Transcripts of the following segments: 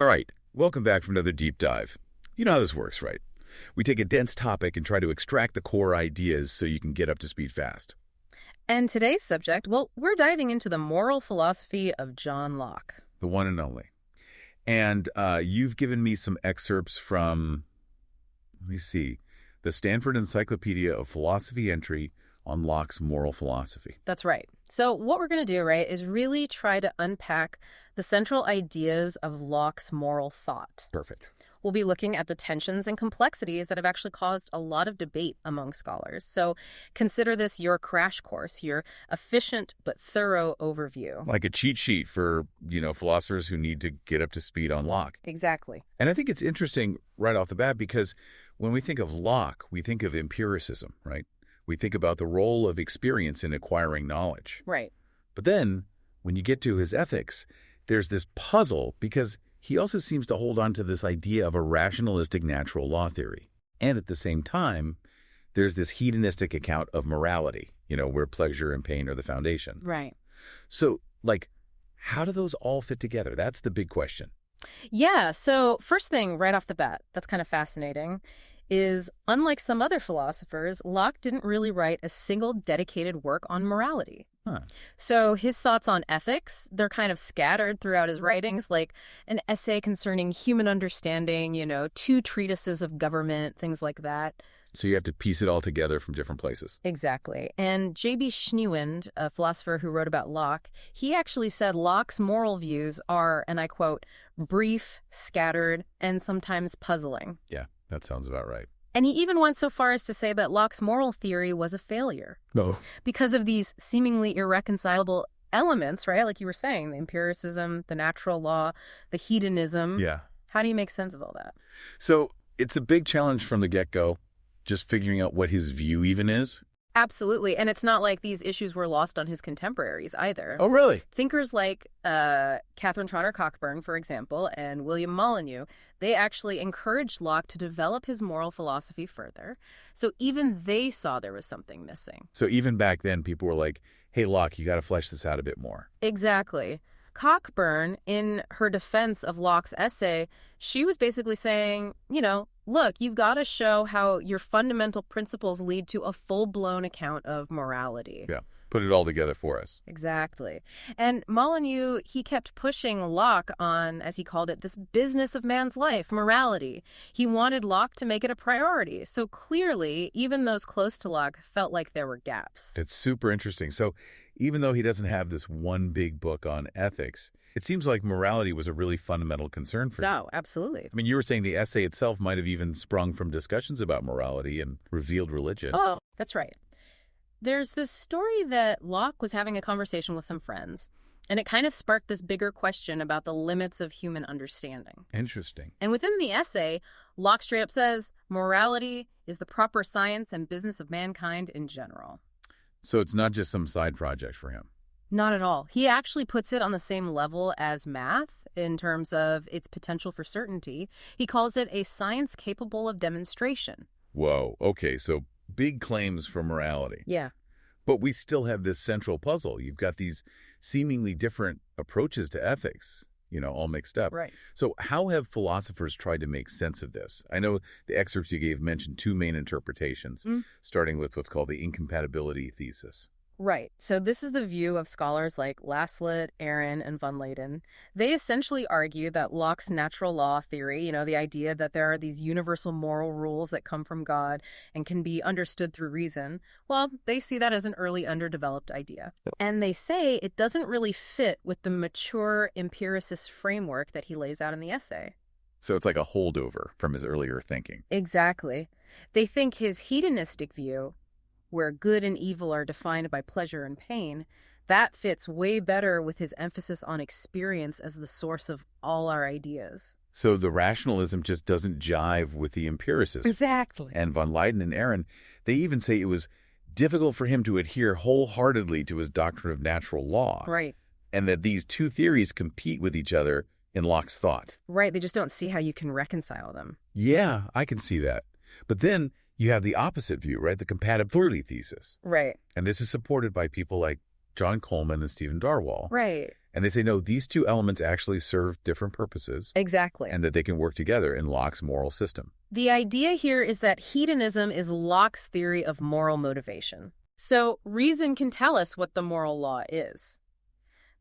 All right, welcome back from another deep dive. You know how this works, right? We take a dense topic and try to extract the core ideas so you can get up to speed fast. And today's subject, well, we're diving into the moral philosophy of John Locke. The one and only. And you've given me some excerpts from, let me see, the Stanford Encyclopedia of Philosophy entry on Locke's moral philosophy. That's right. So what we're going to do, right, is really try to unpack the central ideas of Locke's moral thought. Perfect. We'll be looking at the tensions and complexities that have actually caused a lot of debate among scholars. So consider this your crash course, your efficient but thorough overview. Like a cheat sheet for, philosophers who need to get up to speed on Locke. Exactly. And I think it's interesting right off the bat because when we think of Locke, we think of empiricism, right? We think about the role of experience in acquiring knowledge. Right. But then when you get to his ethics, there's this puzzle because he also seems to hold on to this idea of a rationalistic natural law theory. And at the same time, there's this hedonistic account of morality, where pleasure and pain are the foundation. Right. So, how do those all fit together? That's the big question. Yeah, so first thing right off the bat, that's kind of fascinating, is unlike some other philosophers, Locke didn't really write a single dedicated work on morality. Huh. So his thoughts on ethics, they're kind of scattered throughout his writings, like an essay concerning human understanding, 2 treatises of government, things like that. So you have to piece it all together from different places. Exactly. And J.B. Schneewand, a philosopher who wrote about Locke, he actually said Locke's moral views are, and I quote, brief, scattered, and sometimes puzzling. Yeah, that sounds about right. And he even went so far as to say that Locke's moral theory was a failure. No. Because of these seemingly irreconcilable elements, right? Like you were saying, the empiricism, the natural law, the hedonism. Yeah. How do you make sense of all that? So it's a big challenge from the get-go, just figuring out what his view even is. Absolutely. And it's not like these issues were lost on his contemporaries either. Oh, really? Thinkers like Catherine Trotter Cockburn, for example, and William Molyneux, they actually encouraged Locke to develop his moral philosophy further. So even they saw there was something missing. So even back then, people were like, hey, Locke, you got to flesh this out a bit more. Exactly. Cockburn, in her defense of Locke's essay, she was basically saying, look, you've got to show how your fundamental principles lead to a full-blown account of morality. Yeah, put it all together for us. Exactly. And Molyneux, he kept pushing Locke on, as he called it, this business of man's life, morality. He wanted Locke to make it a priority. So clearly, even those close to Locke felt like there were gaps. It's super interesting. So even though he doesn't have this one big book on ethics, it seems like morality was a really fundamental concern for him. No, absolutely. I mean, you were saying the essay itself might have even sprung from discussions about morality and revealed religion. Oh, that's right. There's this story that Locke was having a conversation with some friends, and it kind of sparked this bigger question about the limits of human understanding. Interesting. And within the essay, Locke straight up says, morality is the proper science and business of mankind in general. So it's not just some side project for him. Not at all. He actually puts it on the same level as math in terms of its potential for certainty. He calls it a science capable of demonstration. Whoa. Okay, so big claims for morality. Yeah. But we still have this central puzzle. You've got these seemingly different approaches to ethics, all mixed up. Right. So how have philosophers tried to make sense of this? I know the excerpts you gave mentioned 2 main interpretations, starting with what's called the incompatibility thesis. Right. So this is the view of scholars like Laslet, Aaron, and von Leyden. They essentially argue that Locke's natural law theory, the idea that there are these universal moral rules that come from God and can be understood through reason, well, they see that as an early underdeveloped idea. And they say it doesn't really fit with the mature empiricist framework that he lays out in the essay. So it's like a holdover from his earlier thinking. Exactly. They think his hedonistic view, where good and evil are defined by pleasure and pain, that fits way better with his emphasis on experience as the source of all our ideas. So the rationalism just doesn't jive with the empiricism. Exactly. And von Leyden and Aaron, they even say it was difficult for him to adhere wholeheartedly to his doctrine of natural law. Right. And that these 2 theories compete with each other in Locke's thought. Right. They just don't see how you can reconcile them. Yeah, I can see that. But then you have the opposite view, right? The compatibility thesis. Right. And this is supported by people like John Coleman and Stephen Darwall. Right. And they say, no, these two elements actually serve different purposes Exactly. and that they can work together in Locke's moral system. The idea here is that hedonism is Locke's theory of moral motivation. So reason can tell us what the moral law is,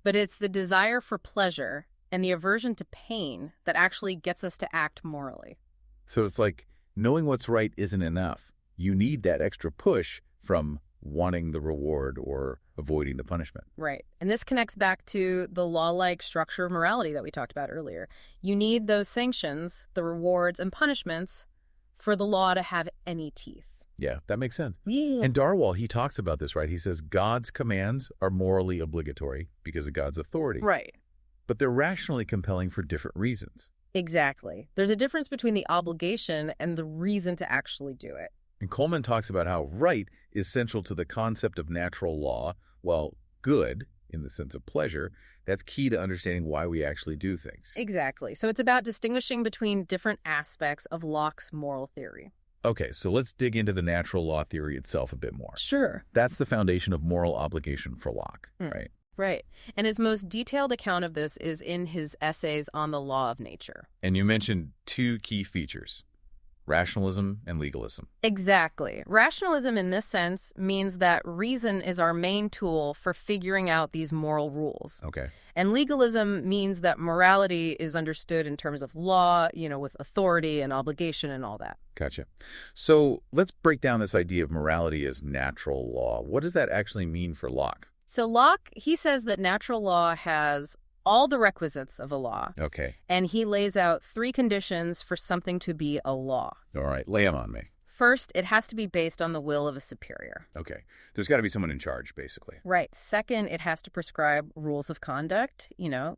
but it's the desire for pleasure and the aversion to pain that actually gets us to act morally. So it's like knowing what's right isn't enough. You need that extra push from wanting the reward or avoiding the punishment. Right. And this connects back to the law-like structure of morality that we talked about earlier. You need those sanctions, the rewards and punishments, for the law to have any teeth. Yeah, that makes sense. Yeah. And Darwall, he talks about this, right? He says God's commands are morally obligatory because of God's authority. Right. But they're rationally compelling for different reasons. Exactly. There's a difference between the obligation and the reason to actually do it. And Coleman talks about how right is central to the concept of natural law, while good, in the sense of pleasure, that's key to understanding why we actually do things. Exactly. So it's about distinguishing between different aspects of Locke's moral theory. Okay, so let's dig into the natural law theory itself a bit more. Sure. That's the foundation of moral obligation for Locke, right? Right. And his most detailed account of this is in his essays on the law of nature. And you mentioned two key features, rationalism and legalism. Exactly. Rationalism in this sense means that reason is our main tool for figuring out these moral rules. Okay. And legalism means that morality is understood in terms of law, with authority and obligation and all that. Gotcha. So let's break down this idea of morality as natural law. What does that actually mean for Locke? So Locke, he says that natural law has all the requisites of a law. Okay. And he lays out 3 conditions for something to be a law. All right. Lay them on me. First, it has to be based on the will of a superior. Okay. There's got to be someone in charge, basically. Right. Second, it has to prescribe rules of conduct,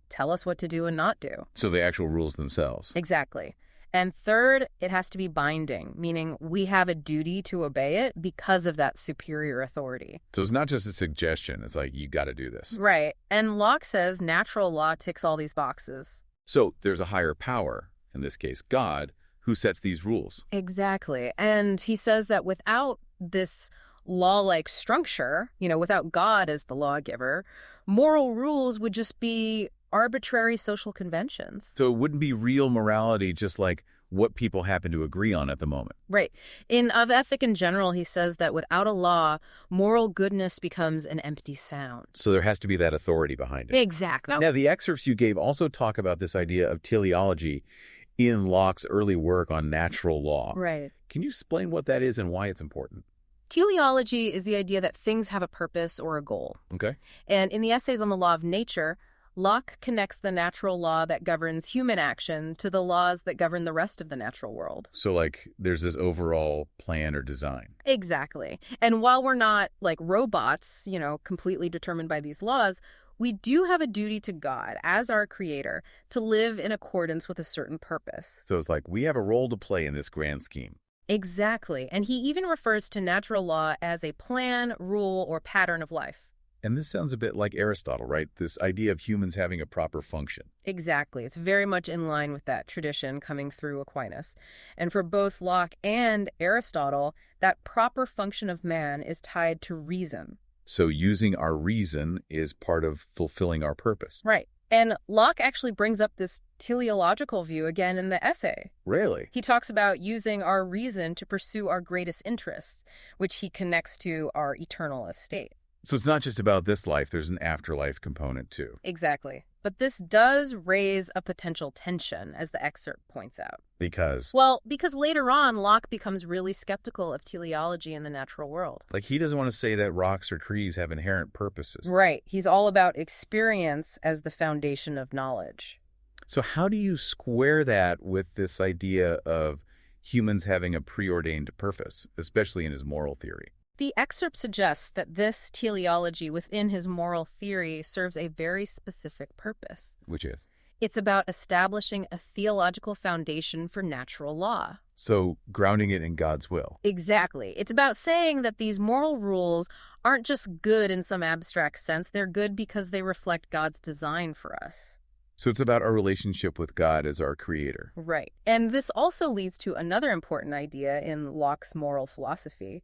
tell us what to do and not do. So the actual rules themselves. Exactly. And third, it has to be binding, meaning we have a duty to obey it because of that superior authority. So it's not just a suggestion. It's like, you got to do this. Right. And Locke says natural law ticks all these boxes. So there's a higher power, in this case, God, who sets these rules. Exactly. And he says that without this law-like structure, without God as the lawgiver, moral rules would just be arbitrary social conventions. So it wouldn't be real morality, just like what people happen to agree on at the moment. Right. In Of Ethic in General, he says that without a law, moral goodness becomes an empty sound. So there has to be that authority behind it. Exactly. Now, the excerpts you gave also talk about this idea of teleology in Locke's early work on natural law. Right. Can you explain what that is and why it's important? Teleology is the idea that things have a purpose or a goal. Okay. And in the essays on the law of nature, Locke connects the natural law that governs human action to the laws that govern the rest of the natural world. So, like, there's this overall plan or design. Exactly. And while we're not like robots, completely determined by these laws, we do have a duty to God as our creator to live in accordance with a certain purpose. So it's like we have a role to play in this grand scheme. Exactly. And he even refers to natural law as a plan, rule, or pattern of life. And this sounds a bit like Aristotle, right? This idea of humans having a proper function. Exactly. It's very much in line with that tradition coming through Aquinas. And for both Locke and Aristotle, that proper function of man is tied to reason. So using our reason is part of fulfilling our purpose. Right. And Locke actually brings up this teleological view again in the essay. Really? He talks about using our reason to pursue our greatest interests, which he connects to our eternal estate. So it's not just about this life, there's an afterlife component too. Exactly. But this does raise a potential tension, as the excerpt points out. Because? Well, because later on, Locke becomes really skeptical of teleology in the natural world. Like, he doesn't want to say that rocks or trees have inherent purposes. Right. He's all about experience as the foundation of knowledge. So how do you square that with this idea of humans having a preordained purpose, especially in his moral theory? The excerpt suggests that this teleology within his moral theory serves a very specific purpose. Which is? It's about establishing a theological foundation for natural law. So grounding it in God's will. Exactly. It's about saying that these moral rules aren't just good in some abstract sense. They're good because they reflect God's design for us. So it's about our relationship with God as our creator. Right. And this also leads to another important idea in Locke's moral philosophy,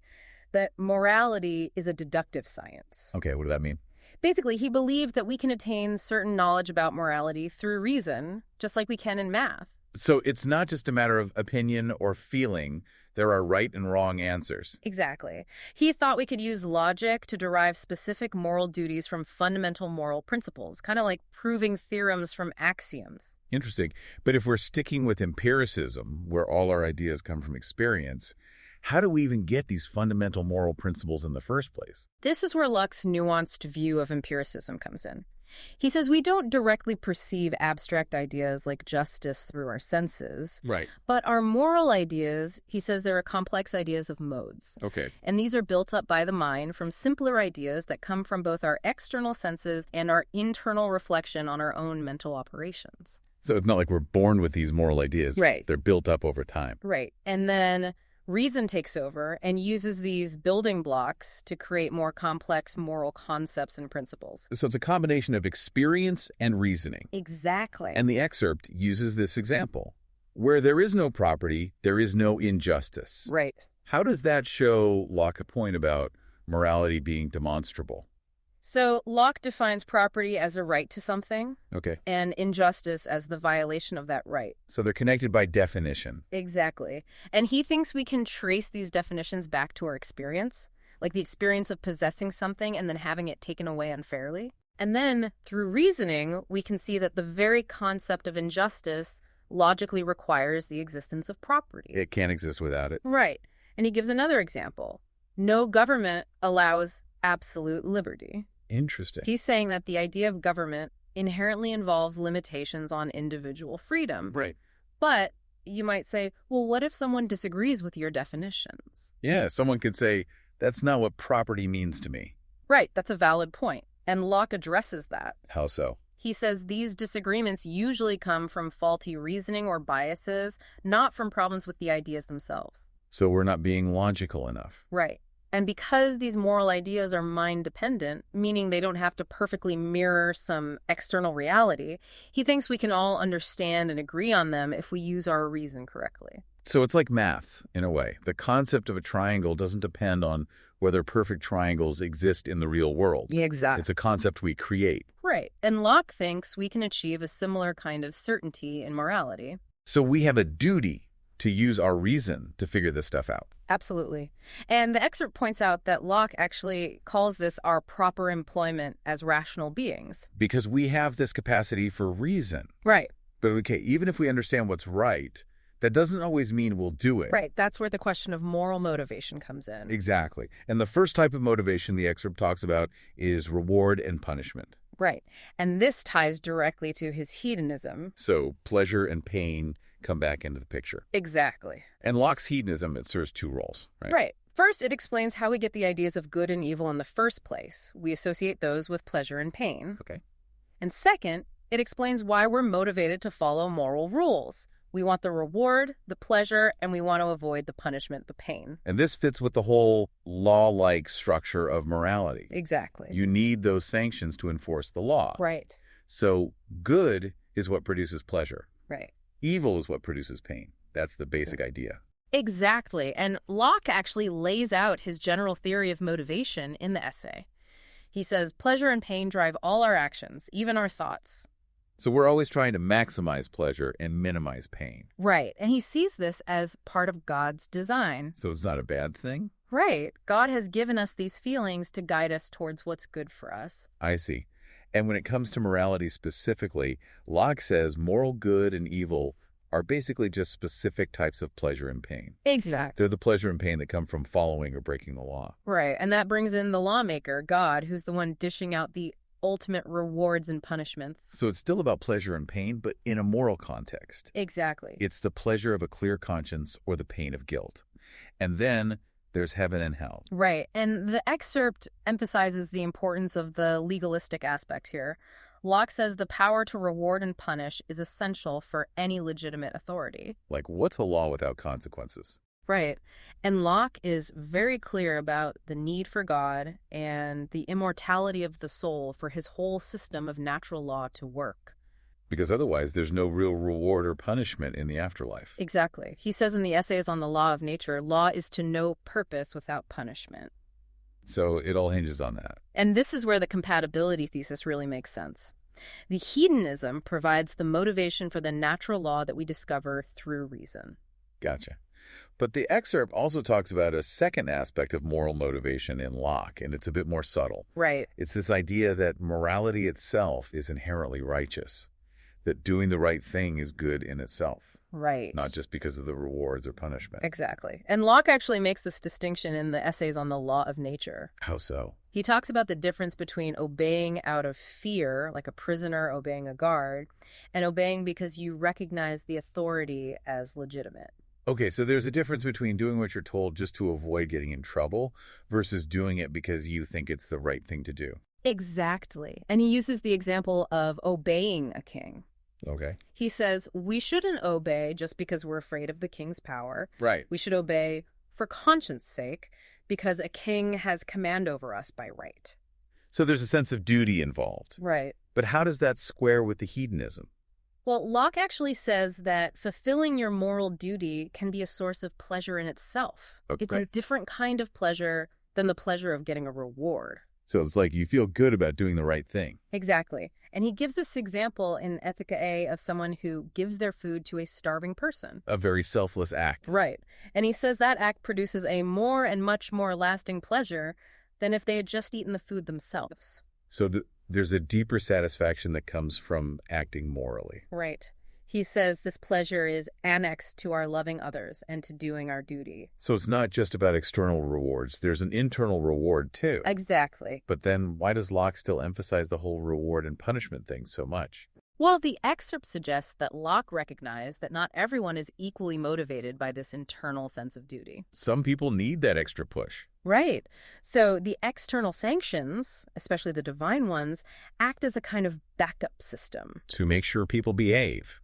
that morality is a deductive science. Okay, what does that mean? Basically, he believed that we can attain certain knowledge about morality through reason, just like we can in math. So it's not just a matter of opinion or feeling. There are right and wrong answers. Exactly. He thought we could use logic to derive specific moral duties from fundamental moral principles, kind of like proving theorems from axioms. Interesting. But if we're sticking with empiricism, where all our ideas come from experience, how do we even get these fundamental moral principles in the first place? This is where Locke's nuanced view of empiricism comes in. He says we don't directly perceive abstract ideas like justice through our senses, Right. but our moral ideas, he says, there are complex ideas of modes. Okay. And these are built up by the mind from simpler ideas that come from both our external senses and our internal reflection on our own mental operations. So it's not like we're born with these moral ideas. Right. They're built up over time. Right. And then reason takes over and uses these building blocks to create more complex moral concepts and principles. So it's a combination of experience and reasoning. Exactly. And the excerpt uses this example. Where there is no property, there is no injustice. Right. How does that show Locke a point about morality being demonstrable? So Locke defines property as a right to something Okay. and injustice as the violation of that right. So they're connected by definition. Exactly. And he thinks we can trace these definitions back to our experience, like the experience of possessing something and then having it taken away unfairly. And then, through reasoning, we can see that the very concept of injustice logically requires the existence of property. It can't exist without it. Right. And he gives another example. No government allows absolute liberty. Interesting. He's saying that the idea of government inherently involves limitations on individual freedom. Right. But you might say, well, what if someone disagrees with your definitions? Yeah, someone could say, that's not what property means to me. Right, that's a valid point. And Locke addresses that. How so? He says these disagreements usually come from faulty reasoning or biases, not from problems with the ideas themselves. So we're not being logical enough. Right. And because these moral ideas are mind-dependent, meaning they don't have to perfectly mirror some external reality, he thinks we can all understand and agree on them if we use our reason correctly. So it's like math, in a way. The concept of a triangle doesn't depend on whether perfect triangles exist in the real world. Exactly. It's a concept we create. Right. And Locke thinks we can achieve a similar kind of certainty in morality. So we have a duty to use our reason to figure this stuff out. Absolutely. And the excerpt points out that Locke actually calls this our proper employment as rational beings. Because we have this capacity for reason. Right. But okay, even if we understand what's right, that doesn't always mean we'll do it. Right. That's where the question of moral motivation comes in. Exactly. And the first type of motivation the excerpt talks about is reward and punishment. Right. And this ties directly to his hedonism. So pleasure and pain come back into the picture. Exactly. And Locke's hedonism, it serves two roles, right? Right. First, it explains how we get the ideas of good and evil in the first place. We associate those with pleasure and pain. Okay. And second, it explains why we're motivated to follow moral rules. We want the reward, the pleasure, and we want to avoid the punishment, the pain. And this fits with the whole law-like structure of morality. Exactly. You need those sanctions to enforce the law. Right. So good is what produces pleasure. Right. Evil is what produces pain. That's the basic idea. Exactly. And Locke actually lays out his general theory of motivation in the essay. He says pleasure and pain drive all our actions, even our thoughts. So we're always trying to maximize pleasure and minimize pain. Right. And he sees this as part of God's design. So it's not a bad thing? Right. God has given us these feelings to guide us towards what's good for us. I see. And when it comes to morality specifically, Locke says moral good and evil are basically just specific types of pleasure and pain. Exactly. They're the pleasure and pain that come from following or breaking the law. Right. And that brings in the lawmaker, God, who's the one dishing out the ultimate rewards and punishments. So it's still about pleasure and pain, but in a moral context. Exactly. It's the pleasure of a clear conscience or the pain of guilt. And then there's heaven and hell. Right. And the excerpt emphasizes the importance of the legalistic aspect here. Locke says the power to reward and punish is essential for any legitimate authority. Like, what's a law without consequences? Right. And Locke is very clear about the need for God and the immortality of the soul for his whole system of natural law to work. Because otherwise there's no real reward or punishment in the afterlife. Exactly. He says in the essays on the law of nature, law is to no purpose without punishment. So it all hinges on that. And this is where the compatibility thesis really makes sense. The hedonism provides the motivation for the natural law that we discover through reason. Gotcha. But the excerpt also talks about a second aspect of moral motivation in Locke, and it's a bit more subtle. Right. It's this idea that morality itself is inherently righteous, that doing the right thing is good in itself, Right. not just because of the rewards or punishment. Exactly. And Locke actually makes this distinction in the essays on the law of nature. How so? He talks about the difference between obeying out of fear, like a prisoner obeying a guard, and obeying because you recognize the authority as legitimate. Okay, so there's a difference between doing what you're told just to avoid getting in trouble versus doing it because you think it's the right thing to do. Exactly. And he uses the example of obeying a king. Okay. He says, we shouldn't obey just because we're afraid of the king's power. Right. We should obey for conscience sake because a king has command over us by right. So there's a sense of duty involved. Right. But how does that square with the hedonism? Well, Locke actually says that fulfilling your moral duty can be a source of pleasure in itself. Okay. It's a different kind of pleasure than the pleasure of getting a reward. So it's like you feel good about doing the right thing. Exactly. And he gives this example in Ethica A of someone who gives their food to a starving person. A very selfless act. Right. And he says that act produces a more and much more lasting pleasure than if they had just eaten the food themselves. So there's a deeper satisfaction that comes from acting morally. Right. He says this pleasure is annexed to our loving others and to doing our duty. So it's not just about external rewards. There's an internal reward, too. Exactly. But then why does Locke still emphasize the whole reward and punishment thing so much? Well, the excerpt suggests that Locke recognized that not everyone is equally motivated by this internal sense of duty. Some people need that extra push. Right. So the external sanctions, especially the divine ones, act as a kind of backup system. To make sure people behave,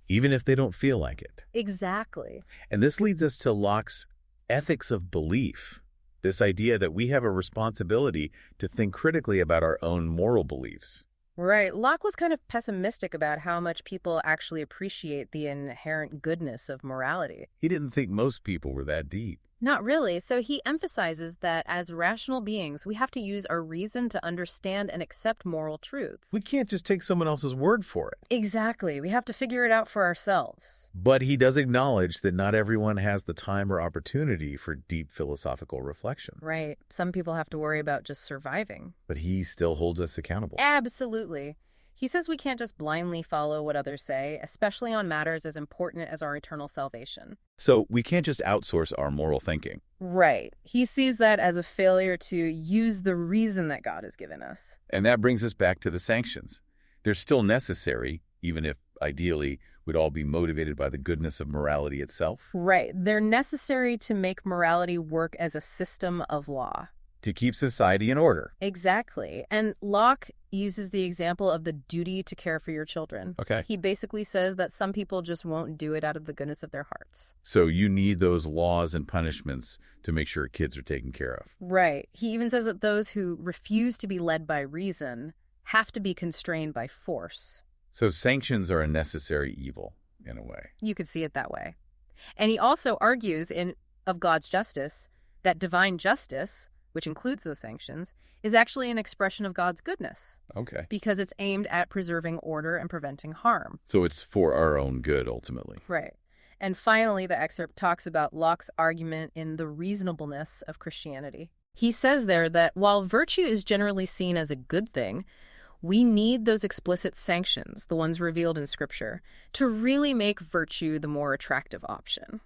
even if they don't feel like it. Exactly. And this leads us to Locke's ethics of belief, this idea that we have a responsibility to think critically about our own moral beliefs. Right. Locke was kind of pessimistic about how much people actually appreciate the inherent goodness of morality. He didn't think most people were that deep. Not really. So he emphasizes that as rational beings, we have to use our reason to understand and accept moral truths. We can't just take someone else's word for it. Exactly. We have to figure it out for ourselves. But he does acknowledge that not everyone has the time or opportunity for deep philosophical reflection. Right. Some people have to worry about just surviving. But he still holds us accountable. Absolutely. He says we can't just blindly follow what others say, especially on matters as important as our eternal salvation. So we can't just outsource our moral thinking. Right. He sees that as a failure to use the reason that God has given us. And that brings us back to the sanctions. They're still necessary, even if ideally we'd all be motivated by the goodness of morality itself. Right. They're necessary to make morality work as a system of law. To keep society in order. Exactly. And Locke uses the example of the duty to care for your children. Okay. He basically says that some people just won't do it out of the goodness of their hearts. So you need those laws and punishments to make sure kids are taken care of. Right. He even says that those who refuse to be led by reason have to be constrained by force. So sanctions are a necessary evil, in a way. You could see it that way. And he also argues of God's justice that divine justice, which includes those sanctions, is actually an expression of God's goodness. Okay. Because it's aimed at preserving order and preventing harm. So it's for our own good, ultimately. Right. And finally, the excerpt talks about Locke's argument in the reasonableness of Christianity. He says there that while virtue is generally seen as a good thing, we need those explicit sanctions, the ones revealed in Scripture, to really make virtue the more attractive option.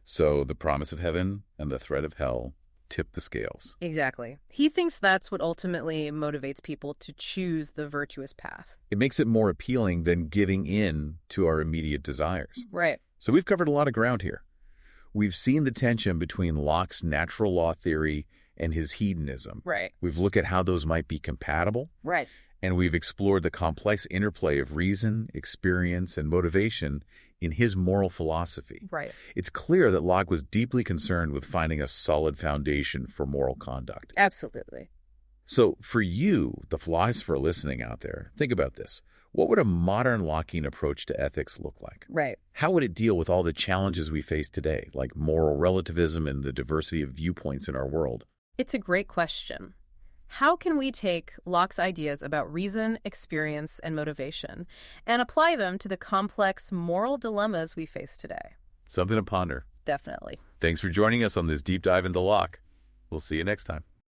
So the promise of heaven and the threat of hell tip the scales. Exactly. He thinks that's what ultimately motivates people to choose the virtuous path. It makes it more appealing than giving in to our immediate desires. Right. So we've covered a lot of ground here. We've seen the tension between Locke's natural law theory and his hedonism. Right. We've looked at how those might be compatible. Right. And we've explored the complex interplay of reason, experience, and motivation in his moral philosophy. Right. It's clear that Locke was deeply concerned with finding a solid foundation for moral conduct. Absolutely. So for you, the philosopher listening out there, think about this. What would a modern Lockean approach to ethics look like? Right. How would it deal with all the challenges we face today, like moral relativism and the diversity of viewpoints in our world? It's a great question. How can we take Locke's ideas about reason, experience, and motivation and apply them to the complex moral dilemmas we face today? Something to ponder. Definitely. Thanks for joining us on this deep dive into Locke. We'll see you next time.